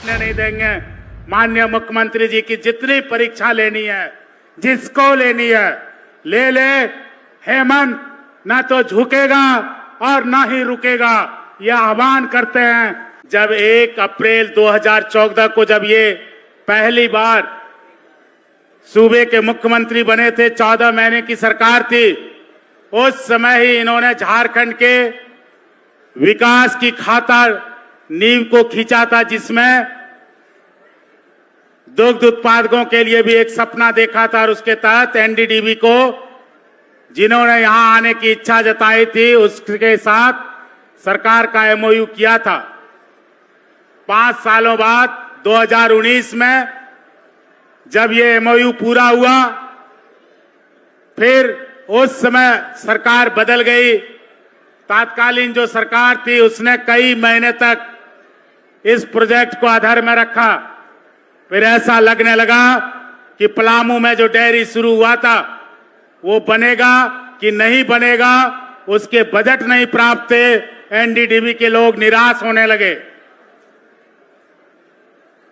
नहीं देंगे। माननीय मुख्यमंत्री जी की जितनी परीक्षा लेनी है, जिसको लेनी है ले ले। हेमंत न तो झुकेगा और न ही रुकेगा, यह आह्वान करते हैं। जब 1 अप्रैल 2014 को जब ये पहली बार सूबे के मुख्यमंत्री बने थे, 14 महीने की सरकार थी, उस समय ही इन्होंने झारखंड के विकास की खातिर नींव को खींचा था, जिसमें दुग्ध उत्पादकों के लिए भी एक सपना देखा था। और उसके तहत एनडीडीबी को जिन्होंने यहां आने की इच्छा जताई थी, उसके साथ सरकार का एमओयू किया था। 5 सालों बाद 2019 में जब ये एमओयू पूरा हुआ, फिर उस समय सरकार बदल गई। तात्कालीन जो सरकार थी उसने कई महीने तक इस प्रोजेक्ट को अधर में रखा। फिर ऐसा लगने लगा कि पलामू में जो डेयरी शुरू हुआ था वो बनेगा कि नहीं बनेगा, उसके बजट नहीं प्राप्त थे। एनडीडीबी के लोग निराश होने लगे।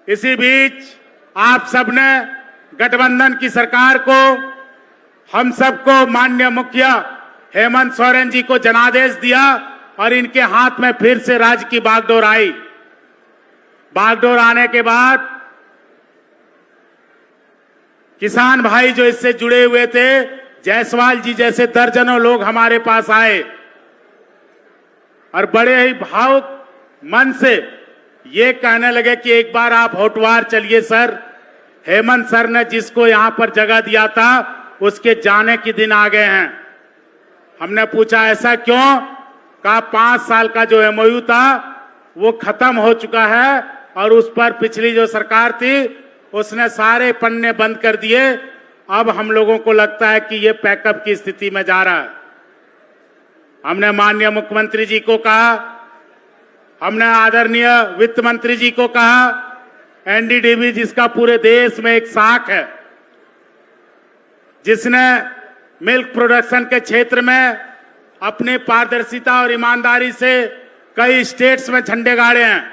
इसी बीच आप सबने गठबंधन की सरकार को, हम सबको, माननीय मुखिया हेमंत सोरेन जी को जनादेश दिया और इनके हाथ में फिर से राज्य की बागडोर आई। बागडोर आने के बाद किसान भाई जो इससे जुड़े हुए थे, जायसवाल जी जैसे दर्जनों लोग हमारे पास आए और बड़े ही भावुक मन से ये कहने लगे कि एक बार आप होटवार चलिए सर। हेमंत सर ने जिसको यहां पर जगह दिया था उसके जाने के दिन आ गए हैं। हमने पूछा ऐसा क्यों? कहा 5 साल का जो एमओयू था वो खत्म हो चुका है और उस पर पिछली जो सरकार थी उसने सारे पन्ने बंद कर दिए। अब हम लोगों को लगता है कि ये पैकअप की स्थिति में जा रहा है। हमने माननीय मुख्यमंत्री जी को कहा, हमने आदरणीय वित्त मंत्री जी को कहा, एनडीडीबी जिसका पूरे देश में एक साख है, जिसने मिल्क प्रोडक्शन के क्षेत्र में अपनी पारदर्शिता और ईमानदारी से कई स्टेट्स में झंडे गाड़े हैं,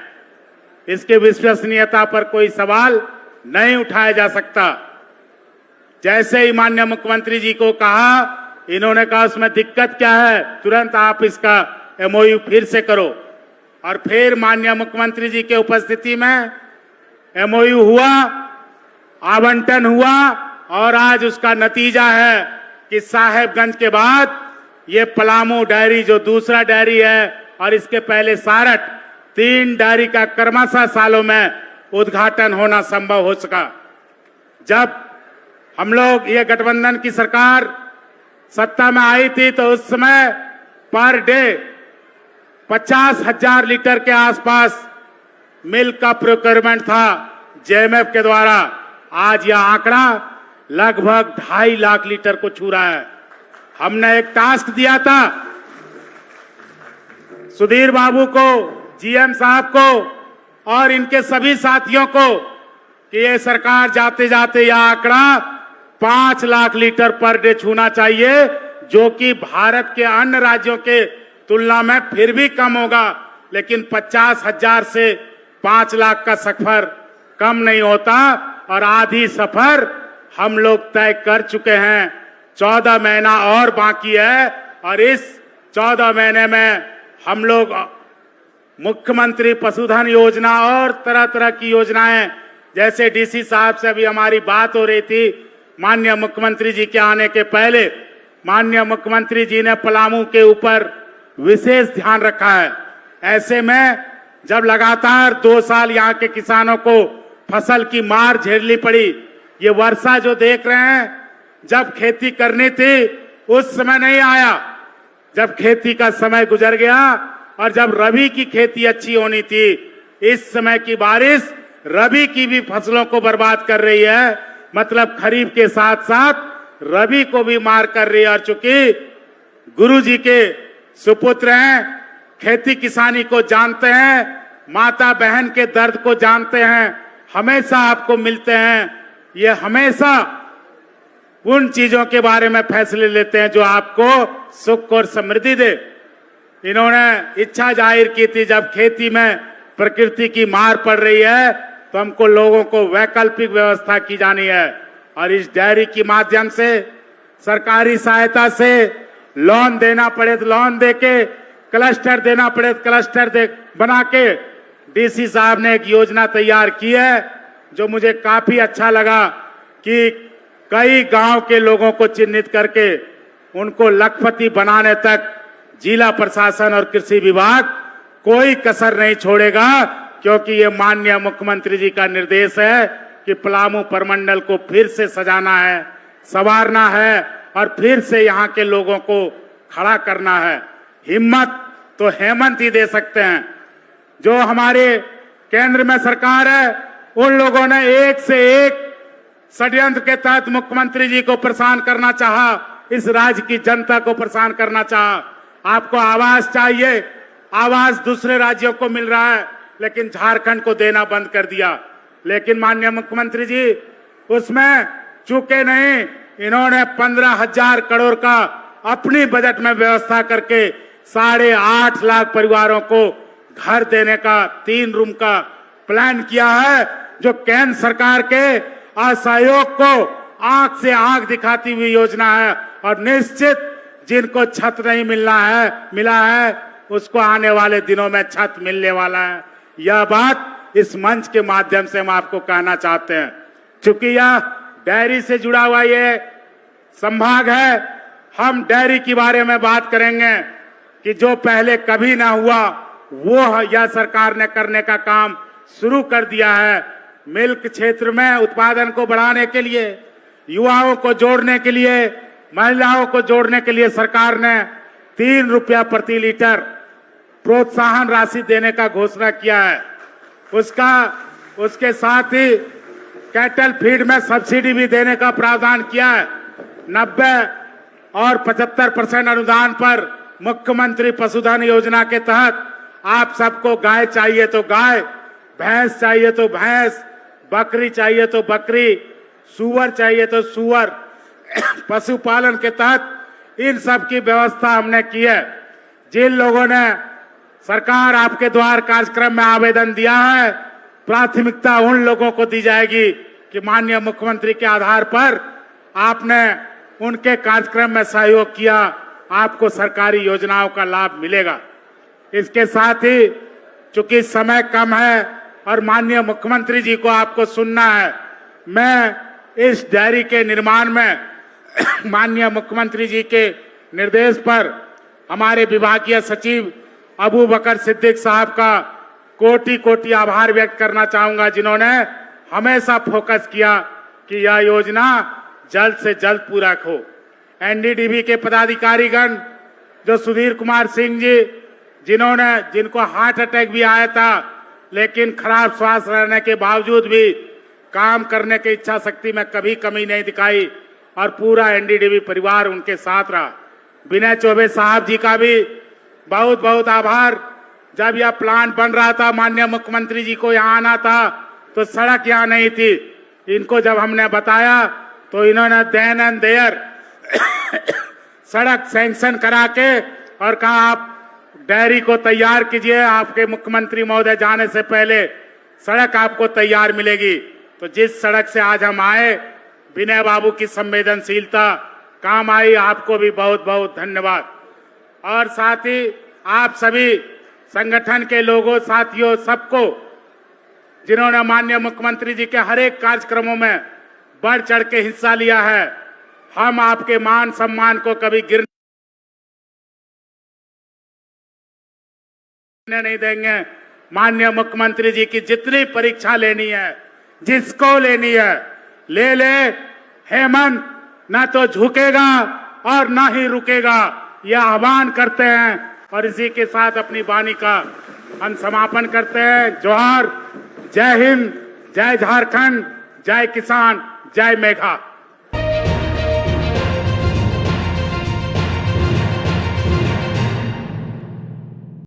इसके विश्वसनीयता पर कोई सवाल नहीं उठाया जा सकता। जैसे ही माननीय मुख्यमंत्री जी को कहा, इन्होंने कहा उसमें दिक्कत क्या है, तुरंत आप इसका एमओयू फिर से करो। और फिर माननीय मुख्यमंत्री जी के उपस्थिति में एमओयू हुआ, आवंटन हुआ और आज उसका नतीजा है कि साहेबगंज के बाद ये पलामू डेयरी जो दूसरा डेयरी है और इसके पहले सारठ, 3 डेयरी का क्रमशः सालों में उद्घाटन होना संभव हो सका। जब हम लोग ये गठबंधन की सरकार सत्ता में आई थी तो उस समय पर डे 50,000 लीटर के आसपास मिल्क का प्रोक्योरमेंट था जेएमएफ के द्वारा। आज यह आंकड़ा लगभग 2.5 लाख लीटर को छू रहा है। हमने एक टास्क दिया था सुधीर बाबू को, जीएम साहब को और इनके सभी साथियों को कि ये सरकार जाते जाते यह आंकड़ा 5 लाख लीटर पर डे छूना चाहिए, जो कि भारत के अन्य राज्यों के तुलना में फिर भी कम होगा। लेकिन 50,000 से 5 लाख का सफर कम नहीं होता और आधी सफर हम लोग तय कर चुके हैं। 14 महीना और बाकी है और इस 14 महीने में हम लोग मुख्यमंत्री पशुधन योजना और तरह तरह की योजनाएं, जैसे डीसी साहब से अभी हमारी बात हो रही थी, माननीय मुख्यमंत्री जी के आने के पहले माननीय मुख्यमंत्री जी ने पलामू के ऊपर विशेष ध्यान रखा है। ऐसे में जब लगातार 2 साल यहाँ के किसानों को फसल की मार झेलनी पड़ी, ये वर्षा जो देख रहे हैं, जब खेती करनी थी उस समय नहीं आया, जब खेती का समय गुजर गया और जब रबी की खेती अच्छी होनी थी, इस समय की बारिश रबी की भी फसलों को बर्बाद कर रही है। मतलब खरीफ के साथ साथ रबी को भी मार कर रही है। और चूंकि गुरु जी के सुपुत्र हैं, खेती किसानी को जानते हैं, माता बहन के दर्द को जानते हैं, हमेशा आपको मिलते हैं, ये हमेशा उन चीजों के बारे में फैसले लेते हैं जो आपको सुख और समृद्धि दे। इन्होंने इच्छा जाहिर की थी जब खेती में प्रकृति की मार पड़ रही है तो हमको लोगों को वैकल्पिक व्यवस्था की जानी है। और इस डेयरी के माध्यम से सरकारी सहायता से लोन देना पड़े तो लोन देके, क्लस्टर देना पड़े तो क्लस्टर दे बना के डीसी साहब ने एक योजना तैयार की है, जो मुझे काफी अच्छा लगा कि कई गांव के लोगों को चिन्हित करके उनको लखपति बनाने तक जिला प्रशासन और कृषि विभाग कोई कसर नहीं छोड़ेगा, क्योंकि ये माननीय मुख्यमंत्री जी का निर्देश है कि पलामू प्रमंडल को फिर से सजाना है, संवारना है और फिर से यहाँ के लोगों को खड़ा करना है। हिम्मत तो हेमंत ही दे सकते हैं। जो हमारे केंद्र में सरकार है, उन लोगों ने एक से एक षड्यंत्र के तहत मुख्यमंत्री जी को परेशान करना चाहा, इस राज्य की जनता को परेशान करना चाहा। आपको आवास चाहिए, आवास दूसरे राज्यों को मिल रहा है, लेकिन झारखंड को देना बंद कर दिया। लेकिन माननीय मुख्यमंत्री जी उसमें चूके नहीं, इन्होंने 15,000 करोड़ का अपनी बजट में व्यवस्था करके 8.5 लाख परिवारों को घर देने का 3 रूम का प्लान किया है, जो केंद्र सरकार के असहयोग को आंख से आंख दिखाती हुई योजना है। और निश्चित जिनको छत नहीं मिला है उसको आने वाले दिनों में छत मिलने वाला है। यह बात इस मंच के माध्यम से हम आपको कहना चाहते हैं। चूंकि यह डेयरी से जुड़ा हुआ ये संभाग है, हम डेयरी के बारे में बात करेंगे कि जो पहले कभी ना हुआ वो यह सरकार ने करने का काम शुरू कर दिया है। मिल्क क्षेत्र में उत्पादन को बढ़ाने के लिए, युवाओं को जोड़ने के लिए, महिलाओं को जोड़ने के लिए सरकार ने 3 रुपया प्रति लीटर प्रोत्साहन राशि देने का घोषणा किया है। उसके साथ ही कैटल फीड में सब्सिडी भी देने का प्रावधान किया है। 90 और 75% अनुदान पर मुख्यमंत्री पशुधन योजना के तहत आप सबको गाय चाहिए तो गाय, भैंस चाहिए तो भैंस, बकरी चाहिए तो बकरी, सुअर चाहिए तो सुअर, पशुपालन के तहत इन सब की व्यवस्था हमने की है। जिन लोगों ने सरकार आपके द्वार कार्यक्रम में आवेदन दिया है, प्राथमिकता उन लोगों को दी जाएगी कि माननीय मुख्यमंत्री के आधार पर आपने उनके कार्यक्रम में सहयोग किया, आपको सरकारी योजनाओं का लाभ मिलेगा। इसके साथ ही चूंकि समय कम है और माननीय मुख्यमंत्री जी को आपको सुनना है, मैं इस डेयरी के निर्माण में माननीय मुख्यमंत्री जी के निर्देश पर हमारे विभागीय सचिव अबू बकर सिद्दीक साहब का कोटि कोटि आभार व्यक्त करना चाहूंगा, जिन्होंने हमेशा फोकस किया कि यह योजना जल्द से जल्द पूरा हो। एनडीडीबी के पदाधिकारीगण, जो सुधीर कुमार सिंह जी, जिनको हार्ट अटैक भी आया था, लेकिन खराब स्वास्थ्य रहने के बावजूद भी काम करने की इच्छा शक्ति में कभी कमी नहीं दिखाई और पूरा एनडीडीबी परिवार उनके साथ रहा। विनय चौबे साहब जी का भी बहुत बहुत आभार। जब यह प्लान बन रहा था, माननीय मुख्यमंत्री जी को यहाँ आना था तो सड़क यहाँ नहीं थी। इनको जब हमने बताया तो इन्होंने देन एंड देयर सड़क सैंक्शन करा के और कहा आप डेयरी को तैयार कीजिए, आपके मुख्यमंत्री महोदय जाने से पहले सड़क आपको तैयार मिलेगी। तो जिस सड़क से आज हम आए, विनय बाबू की संवेदनशीलता काम आई, आपको भी बहुत बहुत धन्यवाद। और साथ ही आप सभी संगठन के लोगों, साथियों, सबको जिन्होंने माननीय मुख्यमंत्री जी के हर एक कार्यक्रमों में बढ़ चढ़ के हिस्सा लिया है, हम आपके मान सम्मान को कभी गिरने नहीं देंगे। माननीय मुख्यमंत्री जी की जितनी परीक्षा लेनी है, जिसको लेनी है, ले ले। हेमंत न तो झुकेगा और न ही रुकेगा, यह आह्वान करते हैं। और इसी के साथ अपनी वाणी का हम समापन करते हैं। जोहार, जय हिंद, जय झारखंड, जय किसान, जय मेघा।